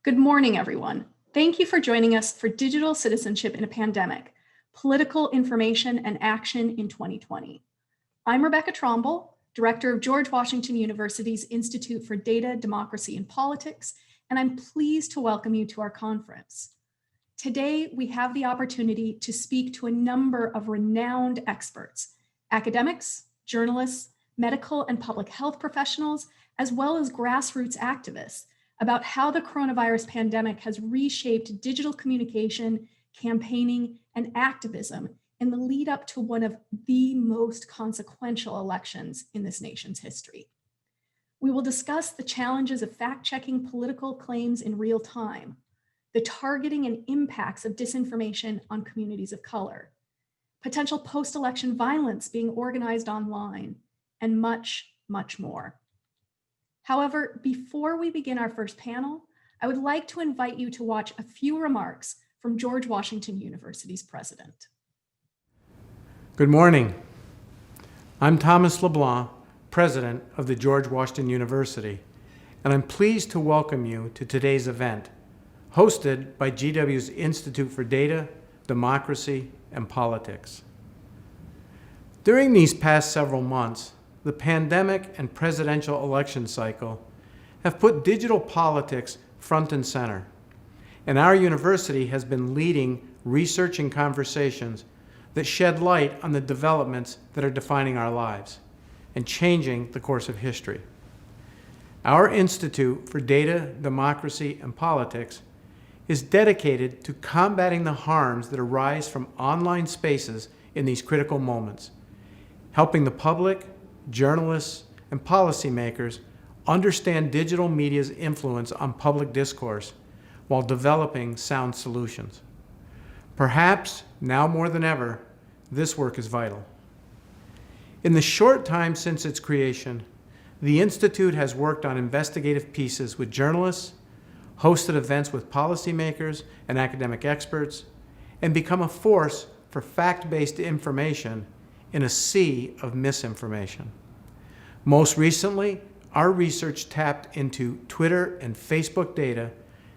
Good morning, everyone. Thank you for joining us for Digital Citizenship in a Pandemic, Political Information and Action in 2020. I'm Rebecca Tromble, Director of George Washington University's Institute for Data, Democracy, and Politics, and I'm pleased to welcome you to our conference. Today, we have the opportunity to speak to a number of renowned experts, academics, journalists, medical and public health professionals, as well as grassroots activists about how the coronavirus pandemic has reshaped digital communication, campaigning, and activism in the lead up to one of the most consequential elections in this nation's history. We will discuss the challenges of fact-checking political claims in real time, the targeting and impacts of disinformation on communities of color, potential post-election violence being organized online, and much, much more. However, before we begin our first panel, I would like to invite you to watch a few remarks from George Washington University's president. Good morning. I'm Thomas LeBlanc, president of the George Washington University, and I'm pleased to welcome you to today's event, hosted by GW's Institute for Data, Democracy, and Politics. During these past several months, the pandemic and presidential election cycle have put digital politics front and center, and our university has been leading research and conversations that shed light on the developments that are defining our lives and changing the course of history. Our Institute for Data, Democracy, and Politics is dedicated to combating the harms that arise from online spaces in these critical moments, helping the public, journalists, and policymakers understand digital media's influence on public discourse while developing sound solutions. Perhaps, now more than ever, this work is vital. In the short time since its creation, the Institute has worked on investigative pieces with journalists, hosted events with policymakers and academic experts, and become a force for fact-based information in a sea of misinformation. Most recently, our research tapped into Twitter and Facebook data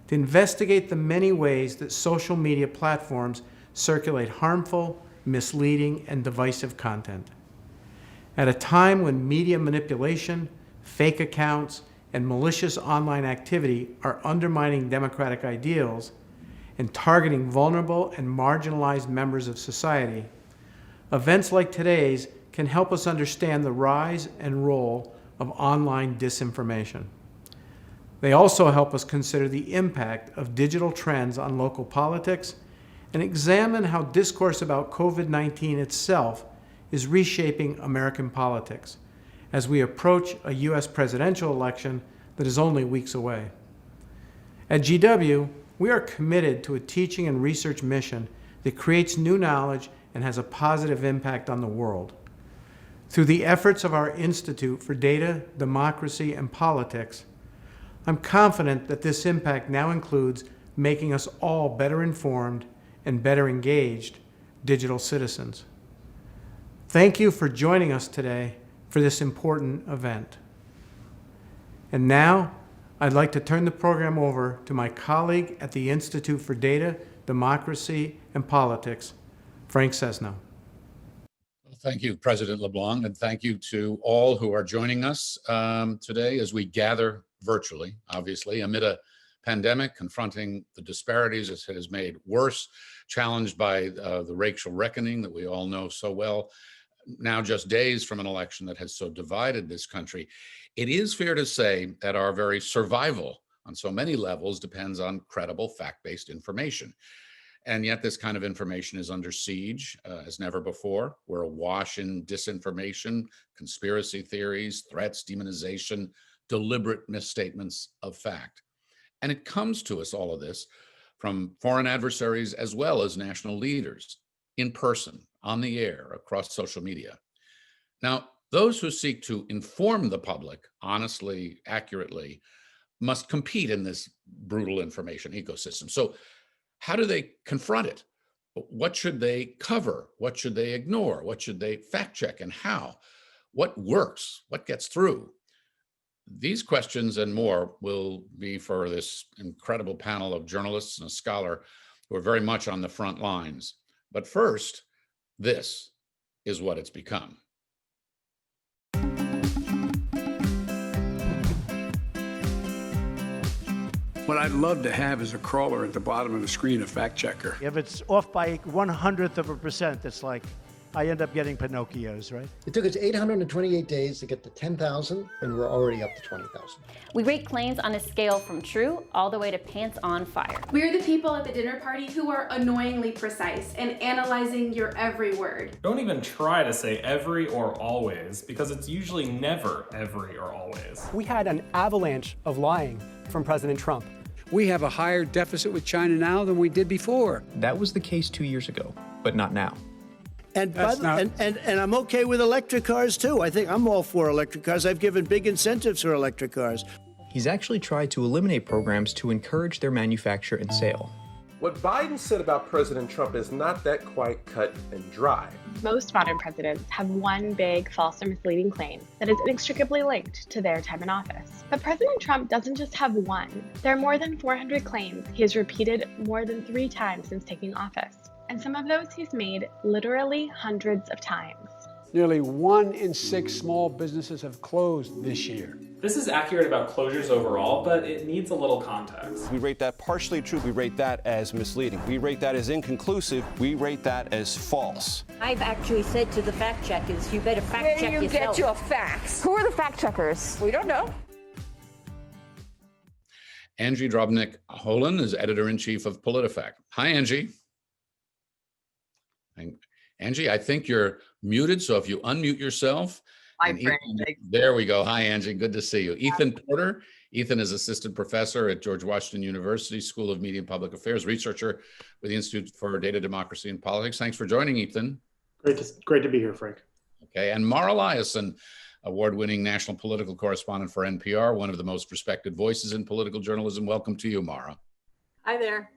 to investigate the many ways that social media platforms circulate harmful, misleading, and divisive content. At a time when media manipulation, fake accounts, and malicious online activity are undermining democratic ideals and targeting vulnerable and marginalized members of society, events like today's can help us understand the rise and role of online disinformation. They also help us consider the impact of digital trends on local politics and examine how discourse about COVID-19 itself is reshaping American politics as we approach a U.S. presidential election that is only weeks away. At GW, we are committed to a teaching and research mission that creates new knowledge and has a positive impact on the world. Through the efforts of our Institute for Data, Democracy, and Politics, I'm confident that this impact now includes making us all better informed and better engaged digital citizens. Thank you for joining us today for this important event. And now, I'd like to turn the program over to my colleague at the Institute for Data, Democracy, and Politics, Frank Sesno. Thank you, President LeBlanc, and thank you to all who are joining us today as we gather virtually, obviously, amid a pandemic confronting the disparities it has made worse, challenged by the racial reckoning that we all know so well, now just days from an election that has so divided this country. It is fair to say that our very survival on so many levels depends on credible fact-based information. And yet this kind of information is under siege as never before. We're awash in disinformation, conspiracy theories, threats, demonization, deliberate misstatements of fact. And it comes to us, all of this, from foreign adversaries as well as national leaders, in person, on the air, across social media. Now, those who seek to inform the public honestly, accurately, must compete in this brutal information ecosystem. So how do they confront it? What should they cover? What should they ignore? What should they fact check, and how? What works? What gets through? these questions and more will be for this incredible panel of journalists and a scholar who are very much on the front lines. But first, this is what it's become. What I'd love to have is a crawler at the bottom of the screen, a fact checker. If it's off by 1/100%, it's like I end up getting Pinocchios, right? It took us 828 days to get to 10,000, and we're already up to 20,000. We rate claims on a scale from true all the way to pants on fire. We're the people at the dinner party who are annoyingly precise and analyzing your every word. Don't even try to say every or always, because it's usually never every or always. We had an avalanche of lying from President Trump. We have a higher deficit with China now than we did before. That was the case 2 years ago, but not now. And I'm okay with electric cars too. I think I'm all for electric cars. I've given big incentives for electric cars. He's actually tried to eliminate programs to encourage their manufacture and sale. What Biden said about President Trump is not that quite cut and dry. Most modern presidents have one big false or misleading claim that is inextricably linked to their time in office. But President Trump doesn't just have one. There are more than 400 claims he has repeated more than 3 times since taking office. And some of those he's made literally hundreds of times. Nearly 1 in 6 small businesses have closed this year. This is accurate about closures overall, but it needs a little context. We rate that partially true. We rate that as misleading. We rate that as inconclusive. We rate that as false. I've actually said to the fact checkers, you better fact check yourself. Where do you get your facts? Who are the fact checkers? We don't know. Angie Drobnik-Holan is editor-in-chief of PolitiFact. Hi, Angie. Angie, I think you're muted, so if you unmute yourself. Hi, Frank. There we go. Hi, Angie. Good to see you. Ethan Porter. Ethan is assistant professor at George Washington University School of Media and Public Affairs, researcher with the Institute for Data, Democracy, and Politics. Thanks for joining, Ethan. Great to be here, Frank. Okay, and Mara Liasson, award-winning national political correspondent for NPR, one of the most respected voices in political journalism. Welcome to you, Mara. Hi there.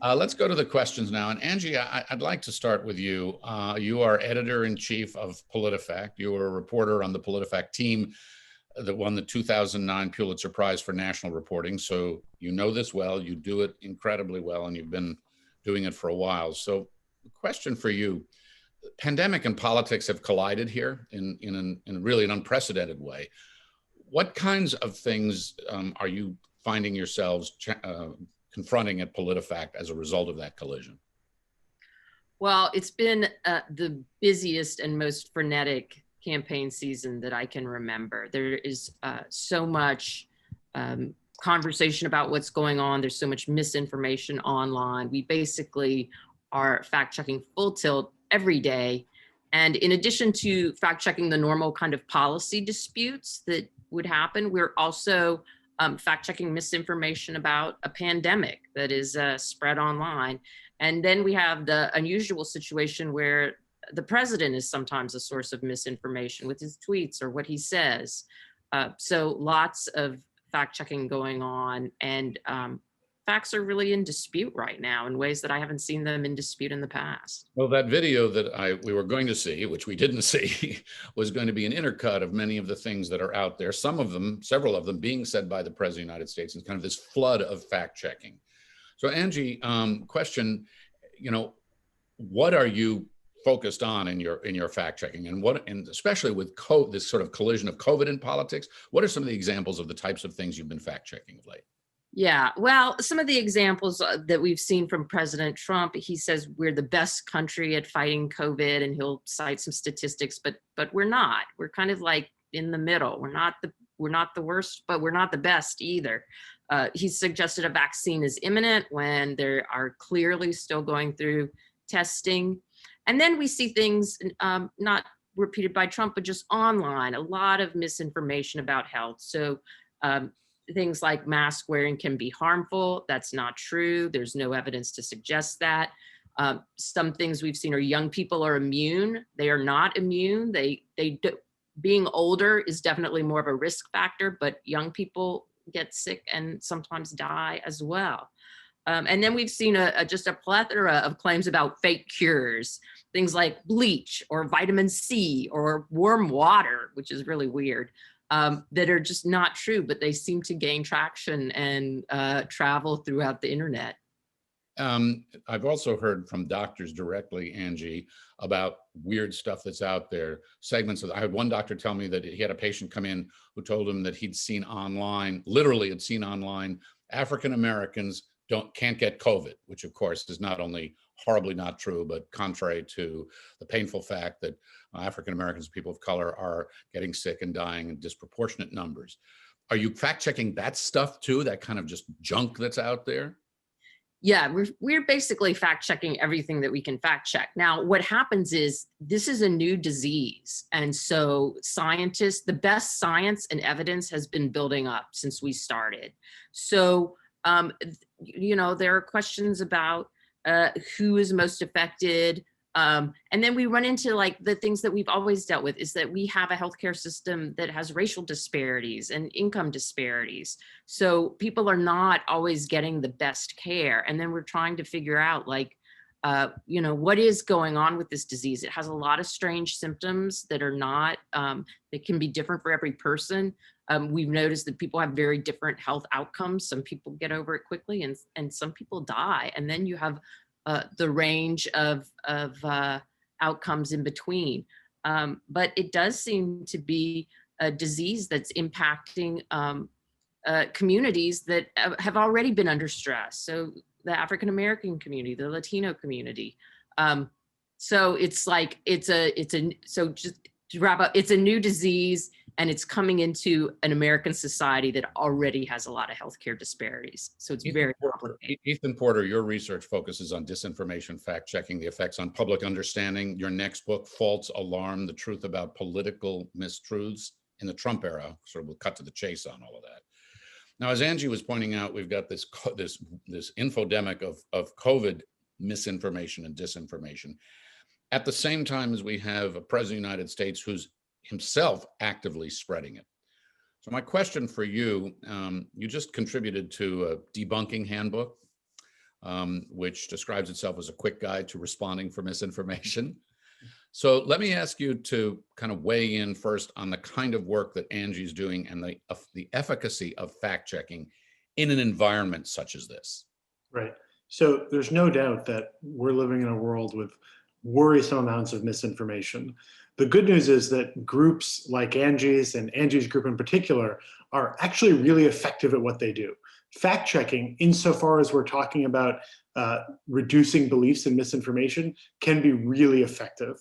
Let's go to the questions now. And Angie, I'd like to start with you. You are editor-in-chief of PolitiFact. You were a reporter on the PolitiFact team that won the 2009 Pulitzer Prize for national reporting. So you know this well, you do it incredibly well, and you've been doing it for a while. So the question for you, pandemic and politics have collided here in really an unprecedented way. What kinds of things are you finding yourselves confronting at PolitiFact as a result of that collision? Well, it's been the busiest and most frenetic campaign season that I can remember. There is so much conversation about what's going on. There's so much misinformation online. We basically are fact checking full tilt every day. And in addition to fact checking the normal kind of policy disputes that would happen, we're also fact-checking misinformation about a pandemic that is spread online. And then we have the unusual situation where the president is sometimes a source of misinformation with his tweets or what he says. So lots of fact-checking going on, and facts are really in dispute right now in ways that I haven't seen them in dispute in the past. Well, that video that we were going to see, which we didn't see, was going to be an intercut of many of the things that are out there, several of them being said by the President of the United States, and kind of this flood of fact checking. So Angie, question, what are you focused on in your fact checking, and especially with this sort of collision of COVID and politics? What are some of the examples of the types of things you've been fact checking of late? Yeah, well, some of the examples that we've seen from President Trump, he says we're the best country at fighting COVID, and he'll cite some statistics, but we're not. We're kind of like in the middle. We're not the worst, but we're not the best either. He suggested a vaccine is imminent when they are clearly still going through testing. And then we see things not repeated by Trump, but just online, a lot of misinformation about health. So things like mask wearing can be harmful. That's not true. There's no evidence to suggest that. Some things we've seen are young people are immune. They are not immune. Being older is definitely more of a risk factor, but young people get sick and sometimes die as well. And then we've seen just a plethora of claims about fake cures, things like bleach or vitamin C or warm water, which is really weird. that are just not true, but they seem to gain traction and travel throughout the internet. I've also heard from doctors directly, Angie, about weird stuff that's out there. Segments of, I had one doctor tell me that he had a patient come in who told him that he'd seen online, literally had seen online, African Americans can't get COVID, which of course is not only horribly not true, but contrary to the painful fact that African Americans, people of color, are getting sick and dying in disproportionate numbers. Are you fact checking that stuff too? That kind of just junk that's out there? Yeah, we're basically fact checking everything that we can fact check. Now, what happens is this is a new disease. And so scientists, the best science and evidence has been building up since we started. So, there are questions about who is most affected. And then we run into like the things that we've always dealt with is that we have a healthcare system that has racial disparities and income disparities. So people are not always getting the best care. And then we're trying to figure out like, what is going on with this disease? It has a lot of strange symptoms that are not, that can be different for every person. We've noticed that people have very different health outcomes. Some people get over it quickly and some people die. And then you have the range of outcomes in between. But it does seem to be a disease that's impacting communities that have already been under stress. So the African American community, the Latino community. So it's like, so just to wrap up, it's a new disease and it's coming into an American society that already has a lot of healthcare disparities. So it's very complicated. Ethan Porter, your research focuses on disinformation, fact checking, the effects on public understanding. Your next book, False Alarm, the truth about political mistruths in the Trump era. So we'll cut to the chase on all of that. Now, as Angie was pointing out, we've got this infodemic of COVID misinformation and disinformation. At the same time as we have a president of the United States who's himself actively spreading it. So my question for you, you just contributed to a debunking handbook, which describes itself as a quick guide to responding for misinformation. So let me ask you to kind of weigh in first on the kind of work that Angie's doing and the efficacy of fact checking in an environment such as this. Right. So there's no doubt that we're living in a world with worrisome amounts of misinformation. The good news is that groups like Angie's and Angie's group in particular are actually really effective at what they do. Fact checking, insofar as we're talking about reducing beliefs in misinformation, can be really effective.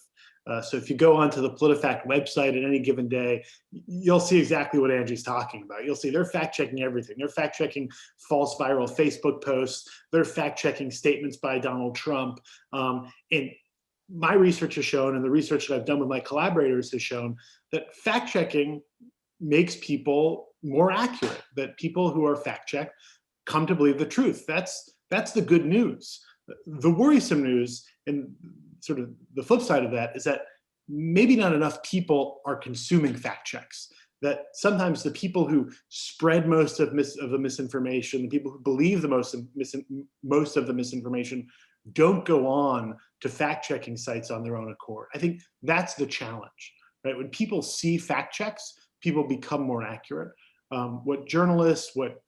So if you go onto the PolitiFact website at any given day, you'll see exactly what Angie's talking about. You'll see they're fact checking everything. They're fact checking false viral Facebook posts. They're fact checking statements by Donald Trump. And my research has shown, and the research that I've done with my collaborators has shown, that fact checking makes people more accurate, that people who are fact checked come to believe the truth. That's the good news. The worrisome news, and sort of the flip side of that, is that maybe not enough people are consuming fact checks. That sometimes the people who spread most of the misinformation, the people who believe the most of the misinformation, don't go on to fact checking sites on their own accord. I think that's the challenge, right? When people see fact checks, people become more accurate. What journalists, what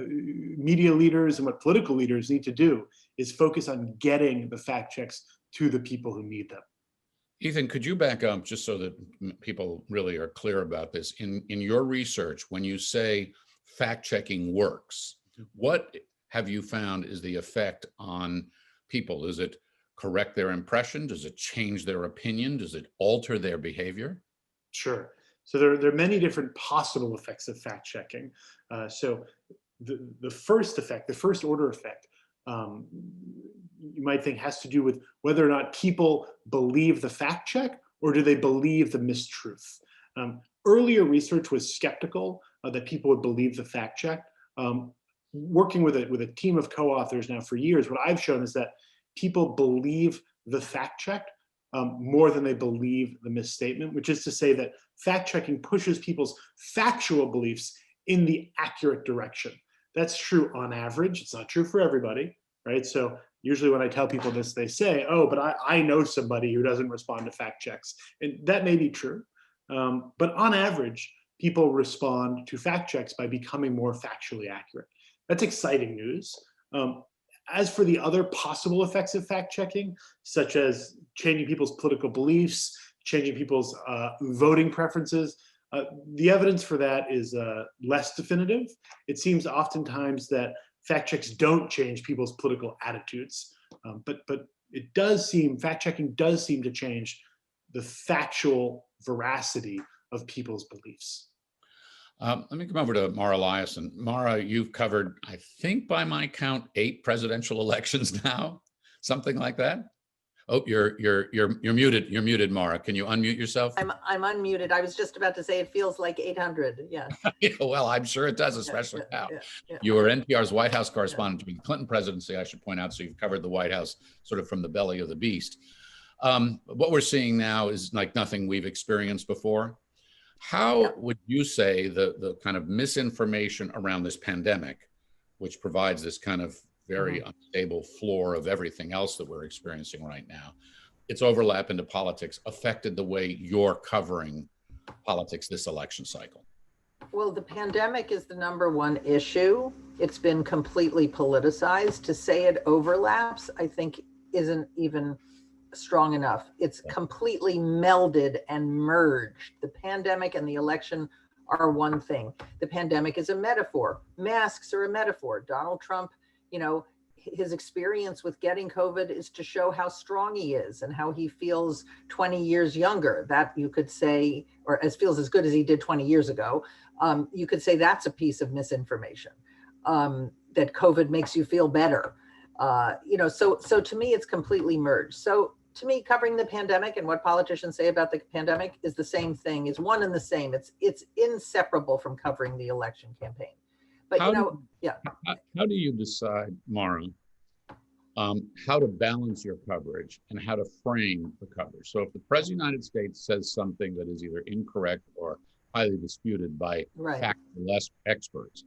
media leaders, and what political leaders need to do is focus on getting the fact checks to the people who need them. Ethan, could you back up just so that people really are clear about this? In your research, when you say fact checking works, what have you found is the effect on people? Does it correct their impression? Does it change their opinion? Does it alter their behavior? Sure. So there are many different possible effects of fact checking. So the first effect, the first order effect, you might think has to do with whether or not people believe the fact check or do they believe the mistruth. Earlier research was skeptical that people would believe the fact check. Working with a team of co-authors now for years, what I've shown is that people believe the fact check more than they believe the misstatement, which is to say that fact checking pushes people's factual beliefs in the accurate direction. That's true on average. It's not true for everybody, right? So usually when I tell people this, they say, oh, but I know somebody who doesn't respond to fact checks. And that may be true. But on average, people respond to fact checks by becoming more factually accurate. That's exciting news. As for the other possible effects of fact checking, such as changing people's political beliefs, changing people's voting preferences, the evidence for that is less definitive. It seems oftentimes that fact checks don't change people's political attitudes, but it does seem, fact checking does seem to change the factual veracity of people's beliefs. Let me come over to Mara Liasson. Mara, you've covered, I think by my count, 8 presidential elections now, something like that. Oh, you're muted. You're muted, Mara. Can you unmute yourself? I'm unmuted. I was just about to say it feels like 800. Yes. Yeah, well, I'm sure it does, especially now. You were NPR's White House correspondent during the Clinton presidency, I should point out. So you've covered the White House sort of from the belly of the beast. What we're seeing now is like nothing we've experienced before. How would you say the kind of misinformation around this pandemic, which provides this kind of very unstable floor of everything else that we're experiencing right now, its overlap into politics affected the way you're covering politics this election cycle? Well, the pandemic is the #1 issue. It's been completely politicized. To say it overlaps, I think, isn't even strong enough. It's completely melded and merged. The pandemic and the election are one thing. The pandemic is a metaphor. Masks are a metaphor. Donald Trump, you know, his experience with getting COVID is to show how strong he is and how he feels 20 years younger. That you could say, or feels as good as he did 20 years ago. You could say that's a piece of misinformation, that COVID makes you feel better. You know, so to me, it's completely merged. So to me, covering the pandemic and what politicians say about the pandemic is the same thing, is one and the same. It's inseparable from covering the election campaign. But how do you decide, Mara, how to balance your coverage and how to frame the coverage? So if the President of the United States says something that is either incorrect or highly disputed by less experts,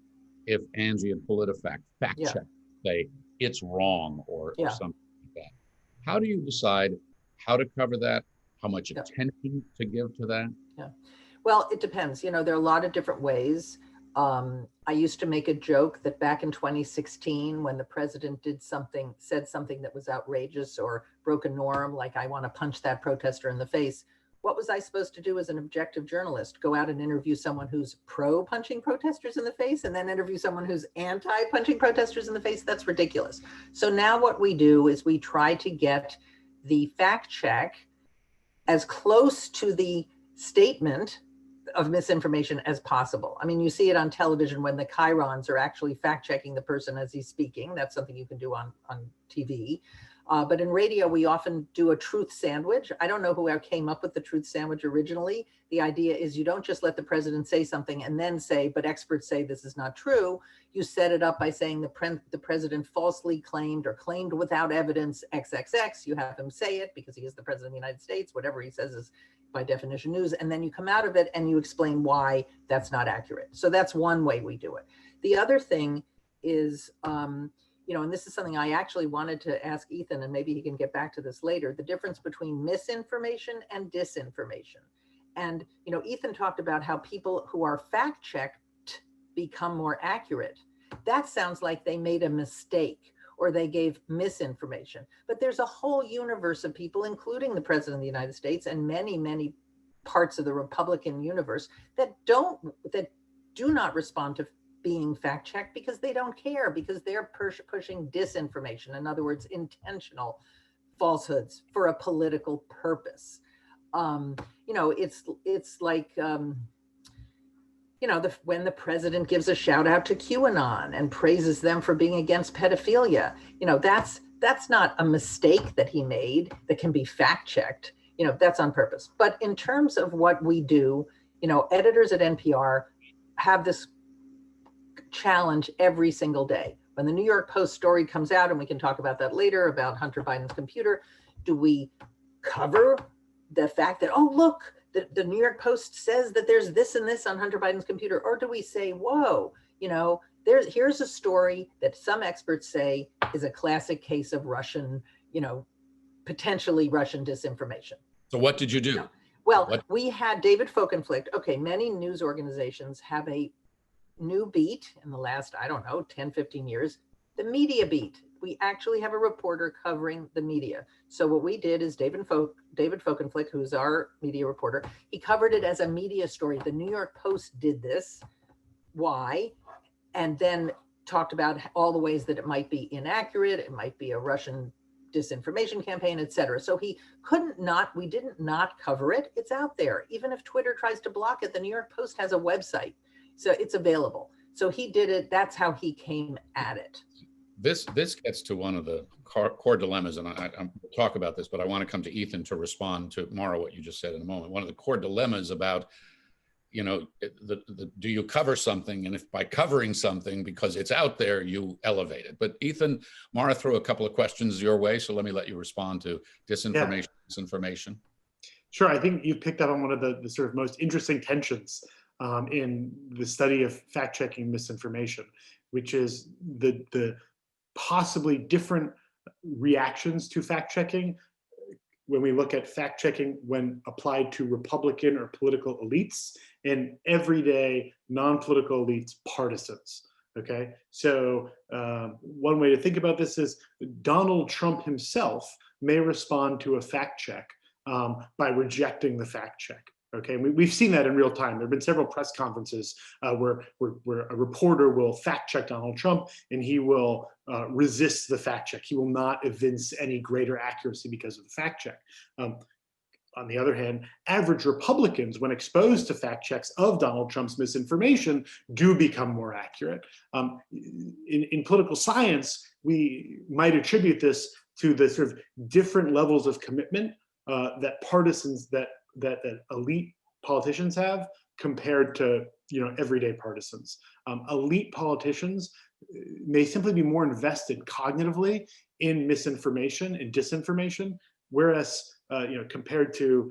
if Angie and PolitiFact fact check say it's wrong or something like that, how do you decide how to cover that? How much attention to give to that? Yeah. Well, it depends. You know, there are a lot of different ways. I used to make a joke that back in 2016, when the president said something that was outrageous or broke a norm, like I want to punch that protester in the face, what was I supposed to do as an objective journalist? Go out and interview someone who's pro-punching protesters in the face and then interview someone who's anti-punching protesters in the face? That's ridiculous. So now what we do is we try to get the fact check as close to the statement of misinformation as possible. I mean, you see it on television when the chyrons are actually fact checking the person as he's speaking. That's something you can do on TV. But in radio, we often do a truth sandwich. I don't know who came up with the truth sandwich originally. The idea is you don't just let the president say something and then say, but experts say this is not true. You set it up by saying the president falsely claimed or claimed without evidence XXX. You have him say it because he is the president of the United States. Whatever he says is by definition news. And then you come out of it and you explain why that's not accurate. So that's one way we do it. The other thing is, you know, and this is something I actually wanted to ask Ethan, and maybe he can get back to this later, the difference between misinformation and disinformation. And, you know, Ethan talked about how people who are fact-checked become more accurate. That sounds like they made a mistake or they gave misinformation. But there's a whole universe of people, including the President of the United States and many, many parts of the Republican universe that do not respond to being fact-checked because they don't care, because they're pushing disinformation. In other words, intentional falsehoods for a political purpose. You know, it's like, you know, when the president gives a shout out to QAnon and praises them for being against pedophilia, you know, that's not a mistake that he made that can be fact-checked. You know, that's on purpose. But in terms of what we do, you know, editors at NPR have this challenge every single day. When the New York Post story comes out, and we can talk about that later, about Hunter Biden's computer, do we cover the fact that, oh, look, the New York Post says that there's this and this on Hunter Biden's computer? Or do we say, whoa, you know, here's a story that some experts say is a classic case of Russian, you know, potentially Russian disinformation? So what did you do? Well, we had David Folkenflik. Okay, many news organizations have a new beat in the last, I don't know, 10, 15 years, the media beat. We actually have a reporter covering the media. So what we did is David Folkenflik, who's our media reporter, he covered it as a media story. The New York Post did this. Why? And then talked about all the ways that it might be inaccurate, it might be a Russian disinformation campaign, et cetera. So we didn't not cover it. It's out there. Even if Twitter tries to block it, the New York Post has a website. So it's available. So he did it. That's how he came at it. This gets to one of the core dilemmas, and I'll talk about this, but I want to come to Ethan to respond to Mara, what you just said in a moment. One of the core dilemmas about, you know, do you cover something, and if by covering something because it's out there, you elevate it. But Ethan, Mara threw a couple of questions your way, so let me let you respond to disinformation. Sure, I think you've picked up on one of the sort of most interesting tensions in the study of fact-checking misinformation, which is the possibly different reactions to fact-checking when we look at fact-checking when applied to Republican or political elites and everyday non-political elites, partisans, okay? So one way to think about this is Donald Trump himself may respond to a fact check by rejecting the fact check. Okay, we've seen that in real time. There have been several press conferences where a reporter will fact check Donald Trump and he will resist the fact check. He will not evince any greater accuracy because of the fact check. On the other hand, average Republicans, when exposed to fact checks of Donald Trump's misinformation, do become more accurate. In political science, we might attribute this to the sort of different levels of commitment that partisans, that elite politicians have compared to, you know, everyday partisans. Elite politicians may simply be more invested cognitively in misinformation and disinformation, whereas you know, compared to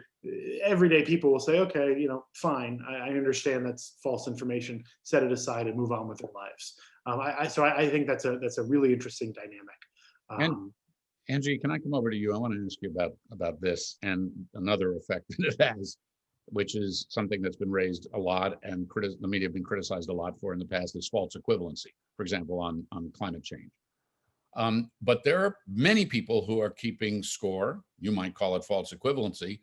everyday people will say, okay, you know, fine, I understand that's false information, set it aside and move on with their lives. So I think that's a really interesting dynamic. Angie, can I come over to you? I want to ask you about this and another effect that it has, which is something that's been raised a lot and the media have been criticized a lot for in the past, is false equivalency, for example, on climate change. But there are many people who are keeping score, you might call it false equivalency,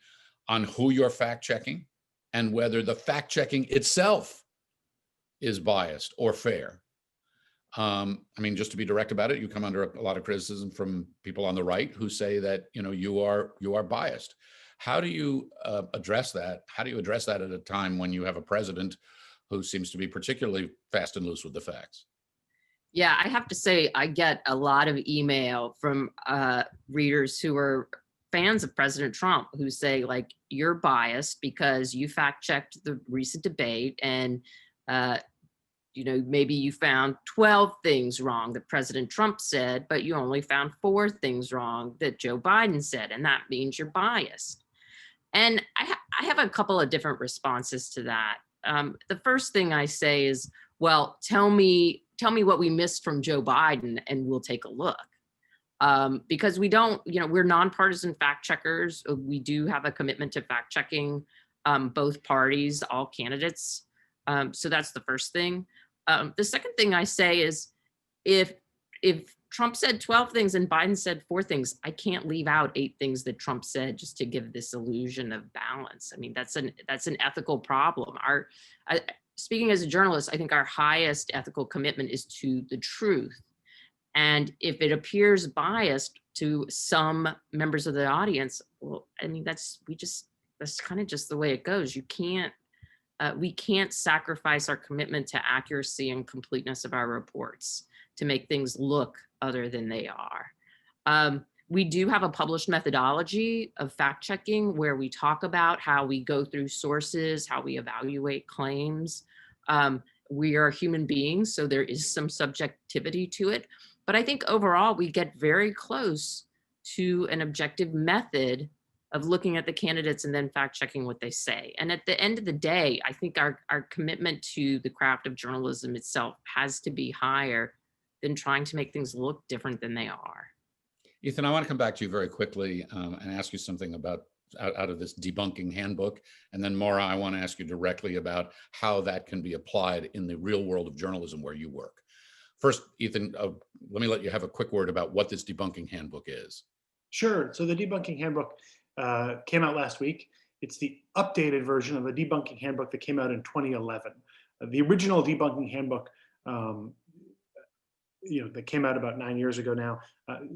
on who you're fact checking and whether the fact checking itself is biased or fair. I mean, just to be direct about it, you come under a lot of criticism from people on the right who say that, you know, you are biased. How do you address that? How do you address that at a time when you have a president who seems to be particularly fast and loose with the facts? Yeah, I have to say, I get a lot of email from readers who are fans of President Trump who say, like, you're biased because you fact checked the recent debate and you know, maybe you found 12 things wrong that President Trump said, but you only found 4 things wrong that Joe Biden said, and that means you're biased. And I have a couple of different responses to that. The first thing I say is, well, tell me what we missed from Joe Biden and we'll take a look. Because we don't, you know, we're nonpartisan fact checkers. We do have a commitment to fact checking both parties, all candidates. So that's the first thing. The second thing I say is if Trump said 12 things and Biden said 4 things, I can't leave out 8 things that Trump said just to give this illusion of balance. I mean, that's an ethical problem. Speaking as a journalist, I think our highest ethical commitment is to the truth. And if it appears biased to some members of the audience, well, I mean, that's kind of just the way it goes. We can't sacrifice our commitment to accuracy and completeness of our reports to make things look other than they are. We do have a published methodology of fact checking where we talk about how we go through sources, how we evaluate claims. We are human beings, so there is some subjectivity to it. But I think overall, we get very close to an objective method of looking at the candidates and then fact checking what they say. And at the end of the day, I think our commitment to the craft of journalism itself has to be higher than trying to make things look different than they are. Ethan, I want to come back to you very quickly and ask you something about out of this debunking handbook. And then Maura, I want to ask you directly about how that can be applied in the real world of journalism where you work. First, Ethan, let me let you have a quick word about what this debunking handbook is. Sure. So the debunking handbook came out last week. It's the updated version of the debunking handbook that came out in 2011. The original debunking handbook, that came out about 9 years ago now,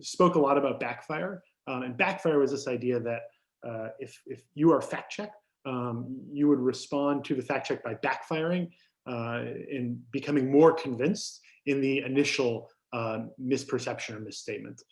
spoke a lot about backfire. And backfire was this idea that if you are fact checked, you would respond to the fact check by backfiring and becoming more convinced in the initial misperception or misstatement.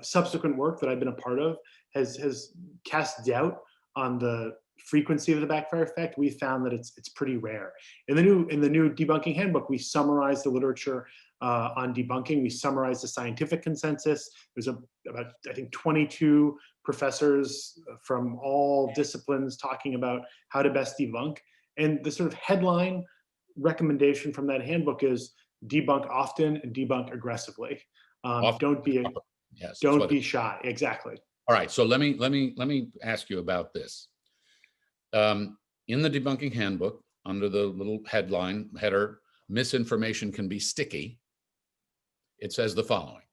Subsequent work that I've been a part of has cast doubt on the frequency of the backfire effect. We found that it's pretty rare. In the new debunking handbook, we summarize the literature on debunking. We summarize the scientific consensus. There's about, I think, 22 professors from all disciplines talking about how to best debunk. And the sort of headline recommendation from that handbook is debunk often and debunk aggressively. Don't be shy. Exactly. All right. So let me ask you about this. In the debunking handbook, under the little header, misinformation can be sticky. It says the following: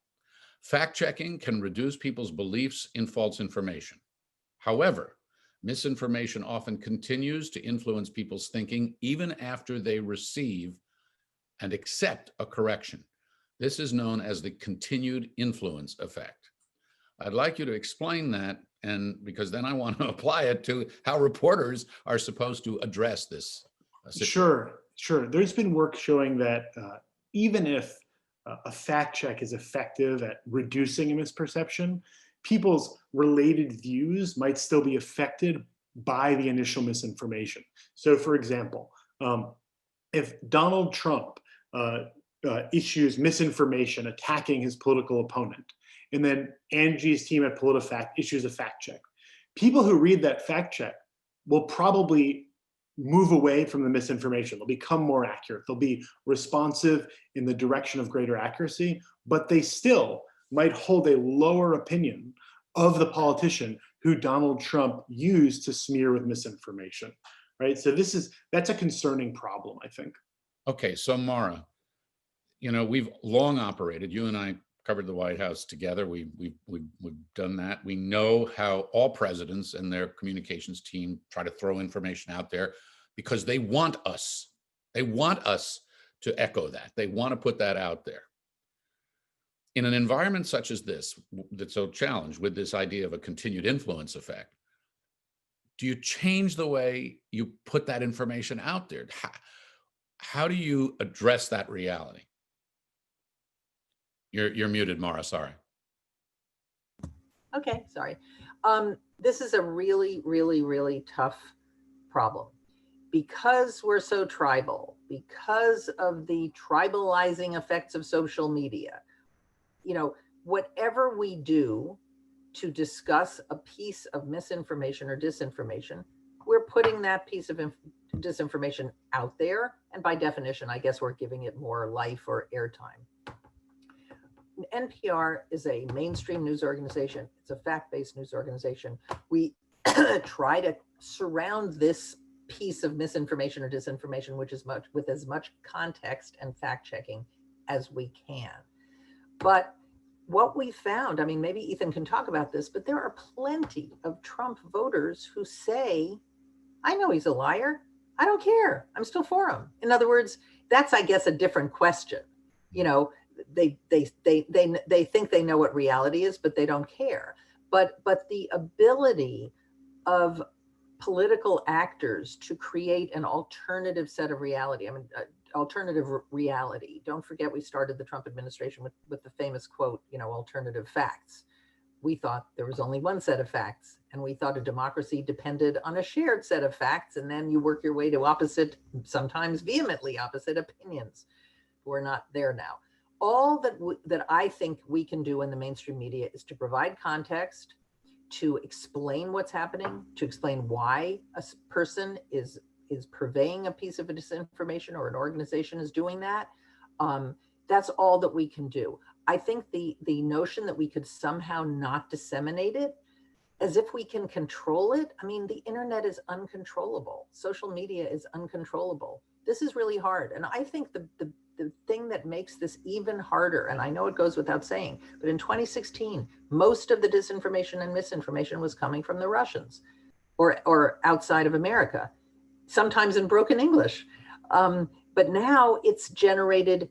fact-checking can reduce people's beliefs in false information. However, misinformation often continues to influence people's thinking even after they receive and accept a correction. This is known as the continued influence effect. I'd like you to explain that, and because then I want to apply it to how reporters are supposed to address this situation. Sure. There's been work showing that even if a fact check is effective at reducing a misperception, people's related views might still be affected by the initial misinformation. So for example, if Donald Trump issues misinformation attacking his political opponent, and then Angie's team at PolitiFact issues a fact check, people who read that fact check will probably move away from the misinformation. They'll become more accurate. They'll be responsive in the direction of greater accuracy, but they still might hold a lower opinion of the politician who Donald Trump used to smear with misinformation, right? So that's a concerning problem, I think. Okay, so Maura, we've long operated, you and I covered the White House together. We've done that. We know how all presidents and their communications team try to throw information out there because they want us. They want us to echo that. They want to put that out there. In an environment such as this, that's so challenged with this idea of a continued influence effect, do you change the way you put that information out there? How do you address that reality? You're muted, Maura, sorry. Okay, sorry. This is a really, really, really tough problem. Because we're so tribal, because of the tribalizing effects of social media, whatever we do to discuss a piece of misinformation or disinformation, we're putting that piece of disinformation out there. And by definition, I guess we're giving it more life or airtime. NPR is a mainstream news organization. It's a fact-based news organization. We try to surround this piece of misinformation or disinformation with as much context and fact-checking as we can. But what we found, maybe Ethan can talk about this, but there are plenty of Trump voters who say, I know he's a liar. I don't care. I'm still for him. In other words, that's, I guess, a different question. They think they know what reality is, but they don't care. But the ability of political actors to create an alternative set of reality, alternative reality. Don't forget, we started the Trump administration with the famous quote, alternative facts. We thought there was only one set of facts, and we thought a democracy depended on a shared set of facts, and then you work your way to opposite, sometimes vehemently opposite opinions. We're not there now. All that I think we can do in the mainstream media is to provide context, to explain what's happening, to explain why a person is purveying a piece of disinformation or an organization is doing that. That's all that we can do. I think the notion that we could somehow not disseminate it as if we can control it. I mean, the internet is uncontrollable. Social media is uncontrollable. This is really hard. And I think the thing that makes this even harder, and I know it goes without saying, but in 2016, most of the disinformation and misinformation was coming from the Russians or outside of America, sometimes in broken English. But now it's generated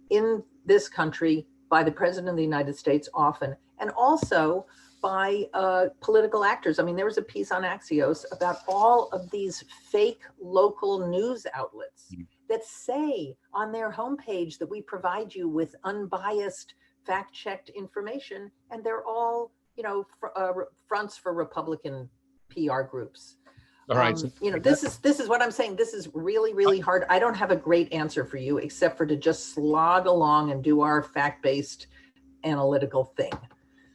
in this country by the President of the United States often, and also by political actors. I mean, there was a piece on Axios about all of these fake local news outlets that say on their homepage that we provide you with unbiased, fact-checked information, and they're all, fronts for Republican PR groups. All right. This is what I'm saying. This is really, really hard. I don't have a great answer for you except for to just slog along and do our fact-based analytical thing.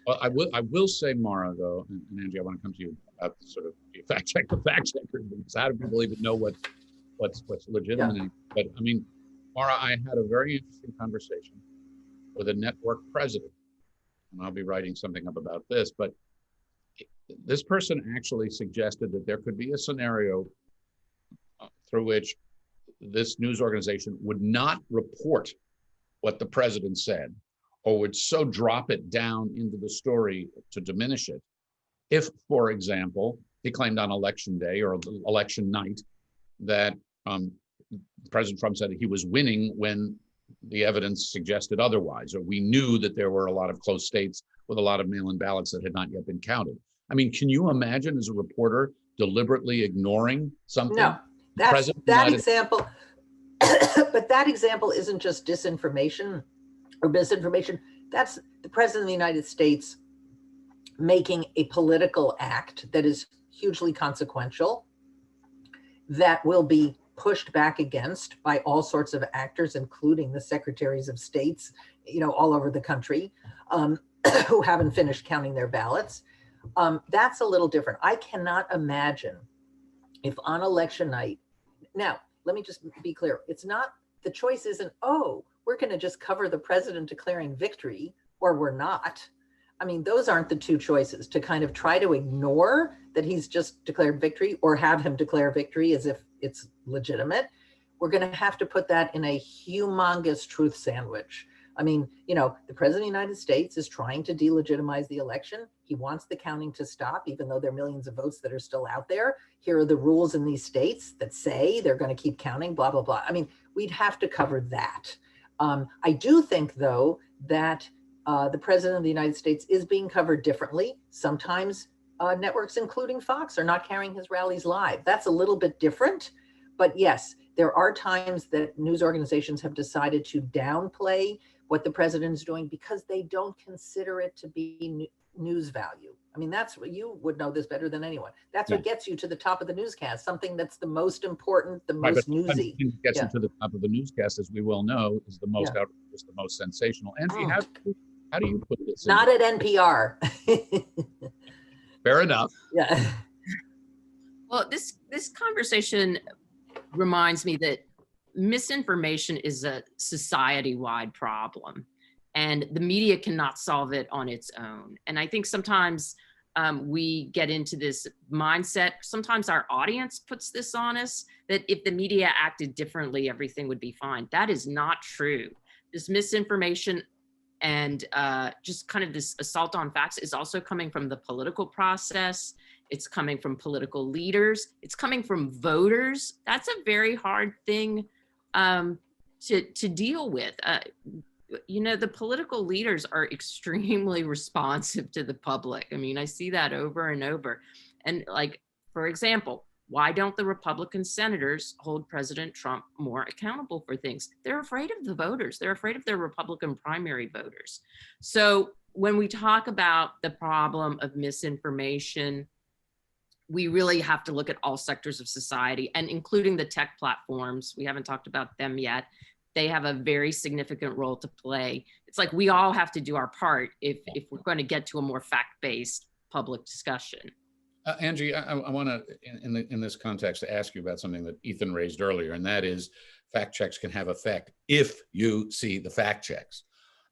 Well, I will say, Mara, though, and Angie, I want to come to you about sort of fact checkers, because how do people even know what's legitimate? Yeah. But I mean, Mara, I had a very interesting conversation with a network president, and I'll be writing something up about this, but this person actually suggested that there could be a scenario through which this news organization would not report what the president said, or would so drop it down into the story to diminish it. If, for example, he claimed on election day or election night that President Trump said that he was winning when the evidence suggested otherwise, or we knew that there were a lot of close states with a lot of mail-in ballots that had not yet been counted. I mean, can you imagine as a reporter deliberately ignoring something? No, that example, but that example isn't just disinformation or misinformation. That's the President of the United States making a political act that is hugely consequential, that will be pushed back against by all sorts of actors, including the secretaries of states, all over the country, who haven't finished counting their ballots. That's a little different. I cannot imagine if on election night, now, let me just be clear. It's not, the choice isn't, oh, we're going to just cover the president declaring victory, or we're not. I mean, those aren't the two choices, to kind of try to ignore that he's just declared victory or have him declare victory as if it's legitimate. We're going to have to put that in a humongous truth sandwich. I mean, the President of the United States is trying to delegitimize the election. He wants the counting to stop, even though there are millions of votes that are still out there. Here are the rules in these states that say they're going to keep counting, blah, blah, blah. I mean, we'd have to cover that. I do think, though, that the President of the United States is being covered differently. Sometimes networks, including Fox, are not carrying his rallies live. That's a little bit different. But yes, there are times that news organizations have decided to downplay what the president is doing because they don't consider it to be news value. I mean, that's what you would know this better than anyone. That's what gets you to the top of the newscast, something that's the most important, the most newsy. Gets you to the top of the newscast, as we well know, is the most outrageous, the most sensational. Angie, how do you put this? Not at NPR. Fair enough. Yeah. Well, this conversation reminds me that misinformation is a society-wide problem, and the media cannot solve it on its own. And I think sometimes we get into this mindset, sometimes our audience puts this on us, that if the media acted differently, everything would be fine. That is not true. This misinformation and just kind of this assault on facts is also coming from the political process. It's coming from political leaders. It's coming from voters. That's a very hard thing to deal with. The political leaders are extremely responsive to the public. I mean, I see that over and over. And like, for example, why don't the Republican senators hold President Trump more accountable for things? They're afraid of the voters. They're afraid of their Republican primary voters. So when we talk about the problem of misinformation, we really have to look at all sectors of society, and including the tech platforms. We haven't talked about them yet. They have a very significant role to play. It's like we all have to do our part if we're going to get to a more fact-based public discussion. Angie, I want to, in this context, to ask you about something that Ethan raised earlier, and that is fact checks can have effect if you see the fact checks.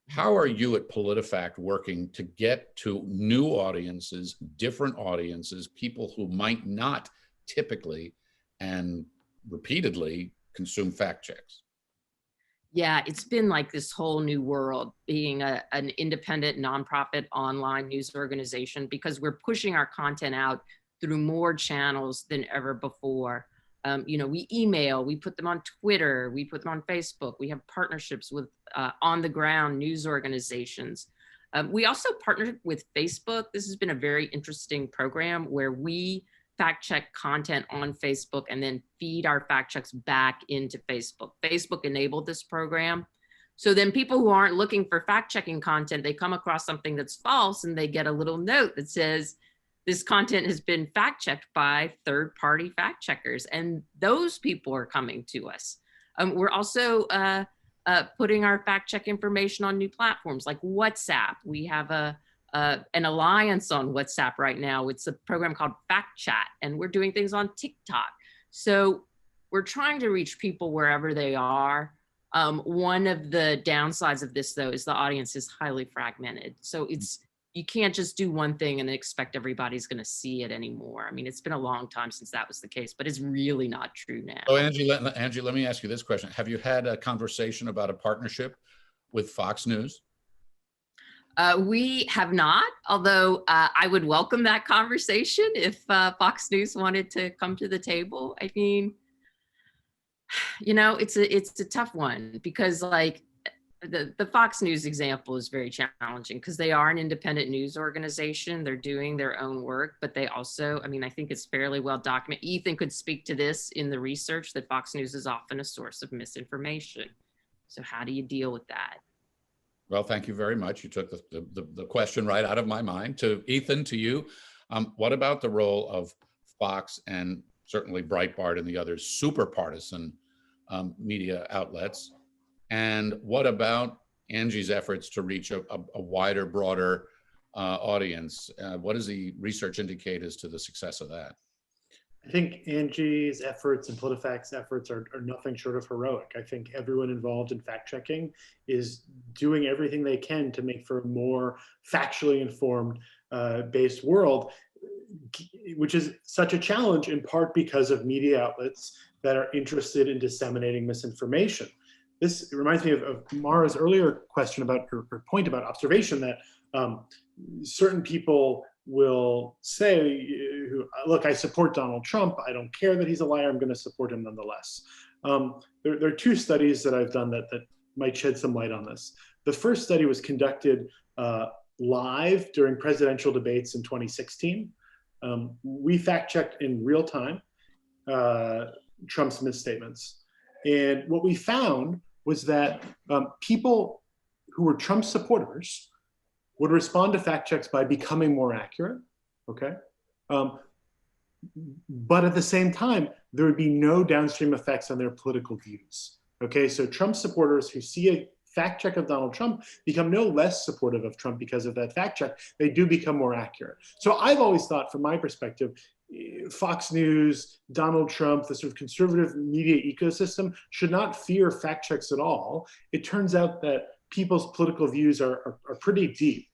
How are you at PolitiFact working to get to new audiences, different audiences, people who might not typically and repeatedly consume fact checks? Yeah, it's been like this whole new world being an independent nonprofit online news organization, because we're pushing our content out through more channels than ever before. We email, we put them on Twitter, we put them on Facebook. We have partnerships with on the ground news organizations. We also partnered with Facebook. This has been a very interesting program where we fact check content on Facebook and then feed our fact checks back into Facebook. Facebook enabled this program. So then people who aren't looking for fact checking content, they come across something that's false and they get a little note that says, this content has been fact checked by third-party fact checkers, and those people are coming to us. We're also putting our fact check information on new platforms like WhatsApp. We have an alliance on WhatsApp right now. It's a program called Fact Chat, and we're doing things on TikTok. So we're trying to reach people wherever they are. One of the downsides of this, though, is the audience is highly fragmented. So you can't just do one thing and expect everybody's going to see it anymore. I mean, it's been a long time since that was the case, but it's really not true now. Oh, Angie, let me ask you this question. Have you had a conversation about a partnership with Fox News? We have not, although I would welcome that conversation if Fox News wanted to come to the table. I mean, it's a tough one, because like the Fox News example is very challenging because they are an independent news organization. They're doing their own work, but they also, I think it's fairly well documented. Ethan could speak to this in the research, that Fox News is often a source of misinformation. So how do you deal with that? Well, thank you very much. You took the question right out of my mind. To Ethan, to you, what about the role of Fox and certainly Breitbart and the other super partisan media outlets? And what about Angie's efforts to reach a wider, broader audience? What does the research indicate as to the success of that? I think Angie's efforts and PolitiFact's efforts are nothing short of heroic. I think everyone involved in fact checking is doing everything they can to make for a more factually informed based world, which is such a challenge in part because of media outlets that are interested in disseminating misinformation. This reminds me of Mara's earlier question about her point about observation, that certain people will say, look, I support Donald Trump. I don't care that he's a liar. I'm going to support him nonetheless. There are two studies that I've done that might shed some light on this. The first study was conducted live during presidential debates in 2016. We fact-checked in real time Trump's misstatements. And what we found was that people who were Trump supporters would respond to fact checks by becoming more accurate, okay? But at the same time, there would be no downstream effects on their political views, okay? So Trump supporters who see a fact check of Donald Trump become no less supportive of Trump because of that fact check. They do become more accurate. So I've always thought, from my perspective, Fox News, Donald Trump, the sort of conservative media ecosystem should not fear fact checks at all. It turns out that people's political views are pretty deep.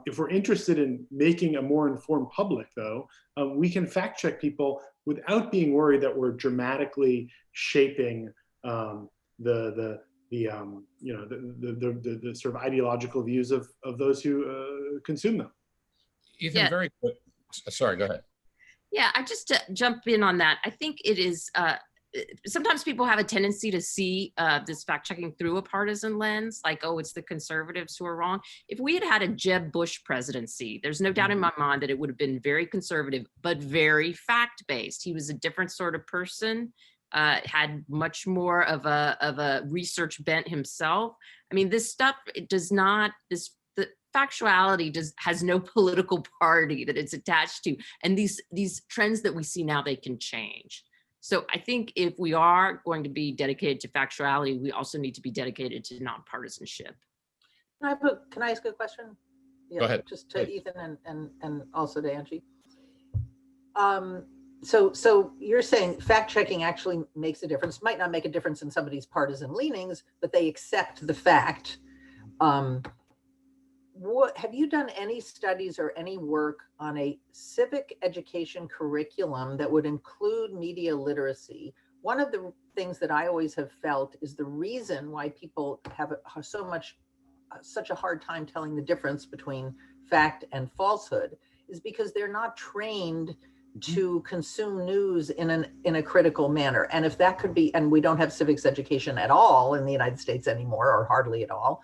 If we're interested in making a more informed public, though, we can fact check people without being worried that we're dramatically shaping the sort of ideological views of those who consume them. Ethan, very quick. Sorry, go ahead. Yeah, I just to jump in on that. I think it is, sometimes people have a tendency to see this fact checking through a partisan lens, like, oh, it's the conservatives who are wrong. If we had had a Jeb Bush presidency, there's no doubt in my mind that it would have been very conservative, but very fact-based. He was a different sort of person, had much more of a research bent himself. I mean, this stuff, it does not, the factuality has no political party that it's attached to. And these trends that we see now, they can change. So I think if we are going to be dedicated to factuality, we also need to be dedicated to nonpartisanship. Can I ask a question? Yeah, go ahead. Just to Ethan and also to Angie. So you're saying fact checking actually makes a difference, might not make a difference in somebody's partisan leanings, but they accept the fact What have you done any studies or any work on a civic education curriculum that would include media literacy? One of the things that I always have felt is the reason why people have such a hard time telling the difference between fact and falsehood is because they're not trained to consume news in a critical manner. And if that could be, and we don't have civics education at all in the United States anymore, or hardly at all.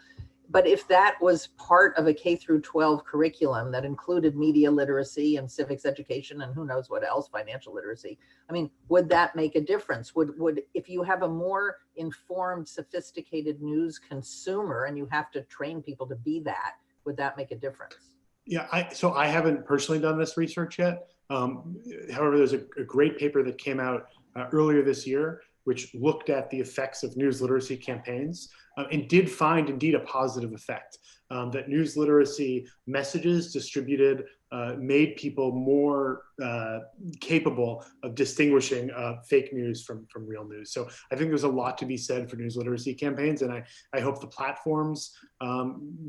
But if that was part of a K through 12 curriculum that included media literacy and civics education and who knows what else, financial literacy, I mean, would that make a difference? Would if you have a more informed, sophisticated news consumer and you have to train people to be that, would that make a difference? Yeah, so I haven't personally done this research yet. However, there's a great paper that came out earlier this year, which looked at the effects of news literacy campaigns and did find indeed a positive effect. That news literacy messages distributed made people more capable of distinguishing fake news from real news. So I think there's a lot to be said for news literacy campaigns, and I hope the platforms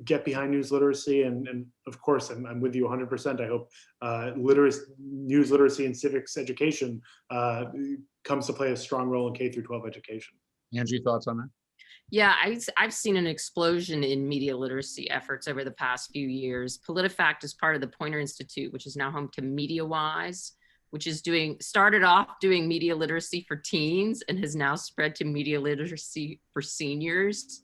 get behind news literacy. And of course, I'm with you 100%. I hope news literacy and civics education comes to play a strong role in K through 12 education. Angie, thoughts on that? Yeah, I've seen an explosion in media literacy efforts over the past few years. PolitiFact is part of the Poynter Institute, which is now home to MediaWise, which is started off doing media literacy for teens and has now spread to media literacy for seniors.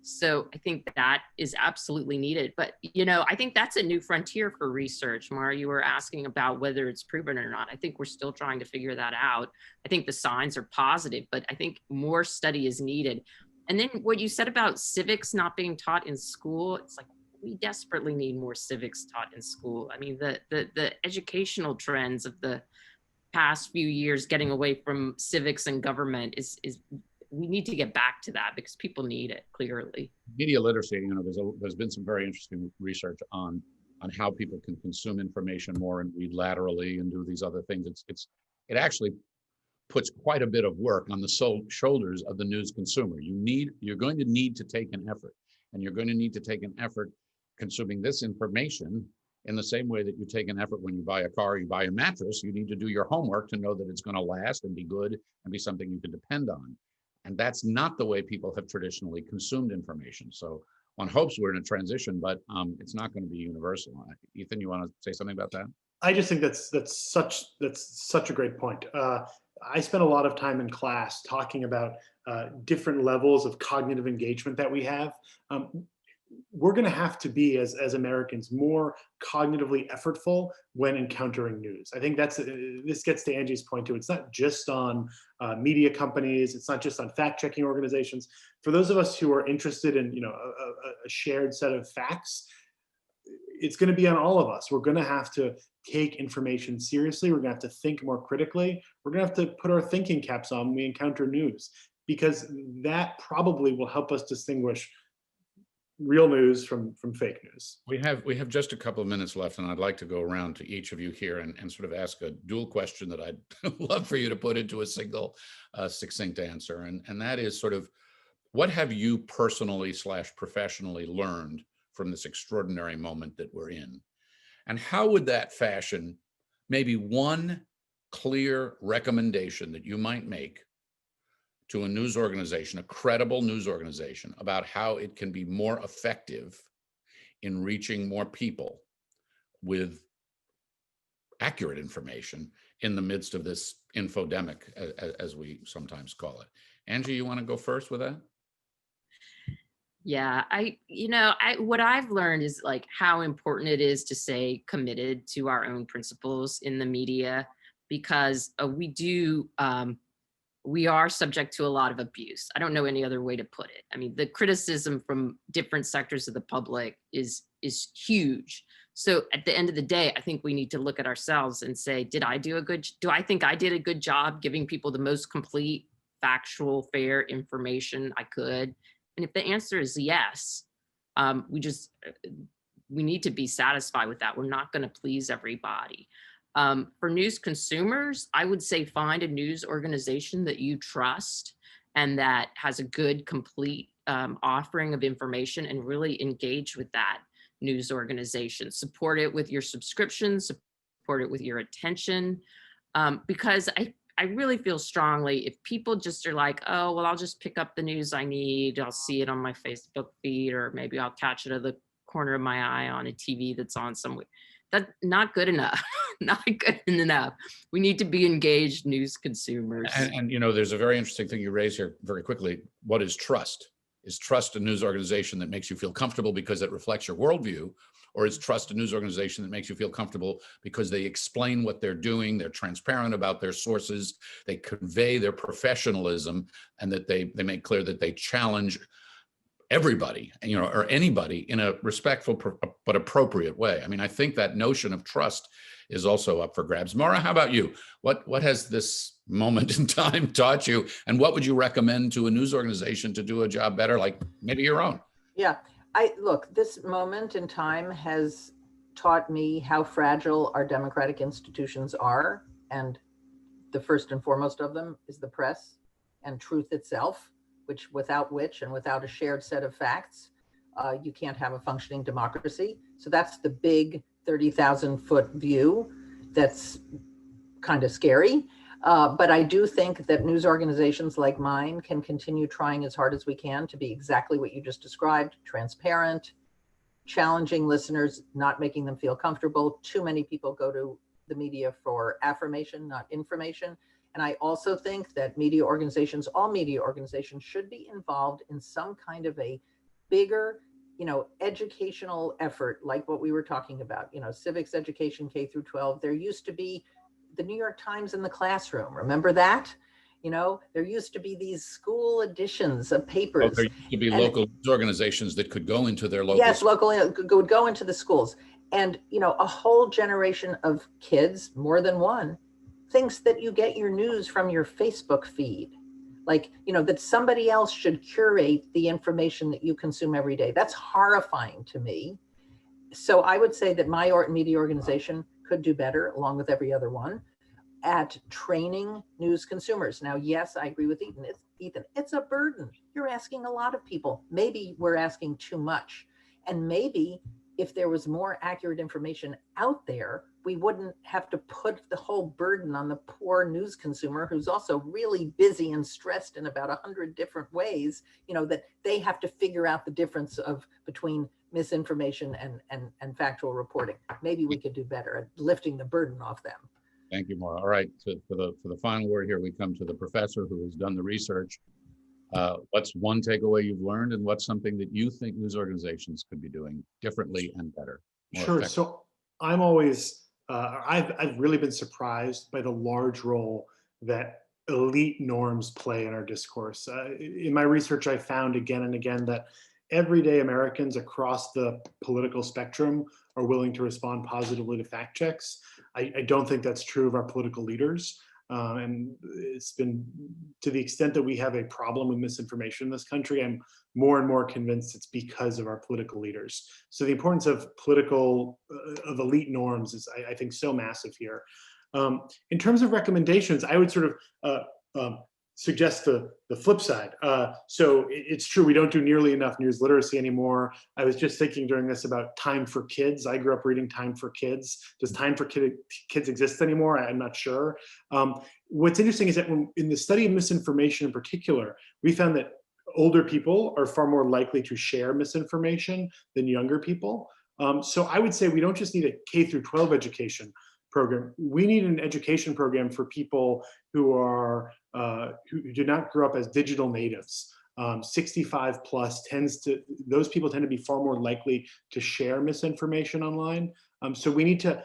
So I think that is absolutely needed. But, I think that's a new frontier for research. Mara, you were asking about whether it's proven or not. I think we're still trying to figure that out. I think the signs are positive, but I think more study is needed. And then what you said about civics not being taught in school, it's like, we desperately need more civics taught in school. I mean, the educational trends of the past few years getting away from civics and government is we need to get back to that because people need it, clearly. Media literacy, there's been some very interesting research on how people can consume information more and read laterally and do these other things. It actually puts quite a bit of work on the shoulders of the news consumer. You're going to need to take an effort, and you're going to need to take an effort consuming this information in the same way that you take an effort when you buy a car, you buy a mattress. You need to do your homework to know that it's going to last and be good and be something you can depend on. And that's not the way people have traditionally consumed information. So one hopes we're in a transition, but it's not going to be universal. Ethan, you want to say something about that? I just think that's such a great point. I spent a lot of time in class talking about different levels of cognitive engagement that we have. We're going to have to be, as Americans, more cognitively effortful when encountering news. I think this gets to Angie's point too. It's not just on media companies. It's not just on fact-checking organizations. For those of us who are interested in, a shared set of facts, it's going to be on all of us. We're going to have to take information seriously. We're going to have to think more critically. We're going to have to put our thinking caps on when we encounter news, because that probably will help us distinguish real news from fake news. We have just a couple of minutes left, and I'd like to go around to each of you here and sort of ask a dual question that I'd love for you to put into a single succinct answer. And that is sort of, what have you personally / professionally learned from this extraordinary moment that we're in? And how would that fashion maybe one clear recommendation that you might make to a news organization, a credible news organization, about how it can be more effective in reaching more people with accurate information in the midst of this infodemic, as we sometimes call it? Angie, you want to go first with that? Yeah, what I've learned is like how important it is to stay committed to our own principles in the media, because we are subject to a lot of abuse. I don't know any other way to put it. I mean, the criticism from different sectors of the public is huge. So at the end of the day, I think we need to look at ourselves and say, do I think I did a good job giving people the most complete, factual, fair information I could? And if the answer is yes, we need to be satisfied with that. We're not going to please everybody. For news consumers, I would say find a news organization that you trust and that has a good, complete offering of information and really engage with that news organization. Support it with your subscriptions, support it with your attention, because I really feel strongly if people just are like, oh, well, I'll just pick up the news I need. I'll see it on my Facebook feed, or maybe I'll catch it at the corner of my eye on a TV that's on somewhere. That's not good enough. Not good enough. We need to be engaged news consumers. And you know, there's a very interesting thing you raise here very quickly. What is trust? Is trust a news organization that makes you feel comfortable because it reflects your worldview? Or is trust a news organization that makes you feel comfortable because they explain what they're doing, they're transparent about their sources, they convey their professionalism, and that they make clear that they challenge everybody, you know, or anybody in a respectful but appropriate way. I mean, I think that notion of trust is also up for grabs. Maura, how about you? What has this moment in time taught you, and what would you recommend to a news organization to do a job better, like maybe your own? Yeah, look, this moment in time has taught me how fragile our democratic institutions are. And the first and foremost of them is the press and truth itself, without which and without a shared set of facts, you can't have a functioning democracy. So that's the big 30,000-foot view that's kind of scary. But I do think that news organizations like mine can continue trying as hard as we can to be exactly what you just described: transparent, challenging listeners, not making them feel comfortable. Too many people go to the media for affirmation, not information. And I also think that media organizations, all media organizations, should be involved in some kind of a bigger, educational effort, like what we were talking about, civics education, K through 12. There used to be the New York Times in the classroom. Remember that? There used to be these school editions of papers. Well, there used to be local organizations that could go into their local. Yes, locally would go into the schools. And, a whole generation of kids, more than one, thinks that you get your news from your Facebook feed. Like, that somebody else should curate the information that you consume every day. That's horrifying to me. So I would say that my media organization could do better, along with every other one, at training news consumers. Now, yes, I agree with Ethan. It's a burden. You're asking a lot of people. Maybe we're asking too much. And maybe if there was more accurate information out there, we wouldn't have to put the whole burden on the poor news consumer, who's also really busy and stressed in about 100 different ways, that they have to figure out the difference between misinformation and factual reporting. Maybe we could do better at lifting the burden off them. Thank you, Maura. All right, for the final word here, we come to the professor who has done the research. What's one takeaway you've learned, and what's something that you think news organizations could be doing differently and better? Sure. So I'm always, I've really been surprised by the large role that elite norms play in our discourse. In my research, I found again and again that everyday Americans across the political spectrum are willing to respond positively to fact checks. I don't think that's true of our political leaders. And it's been, to the extent that we have a problem with misinformation in this country, I'm more and more convinced it's because of our political leaders. So the importance of of elite norms is, I think, so massive here. In terms of recommendations, I would sort of suggest the flip side. So it's true, we don't do nearly enough news literacy anymore. I was just thinking during this about Time for Kids. I grew up reading Time for Kids. Does Time for Kids exist anymore? I'm not sure. What's interesting is that in the study of misinformation in particular, we found that older people are far more likely to share misinformation than younger people. So I would say we don't just need a K through 12 education program. We need an education program for people who who do not grow up as digital natives. 65 plus those people tend to be far more likely to share misinformation online. So we need to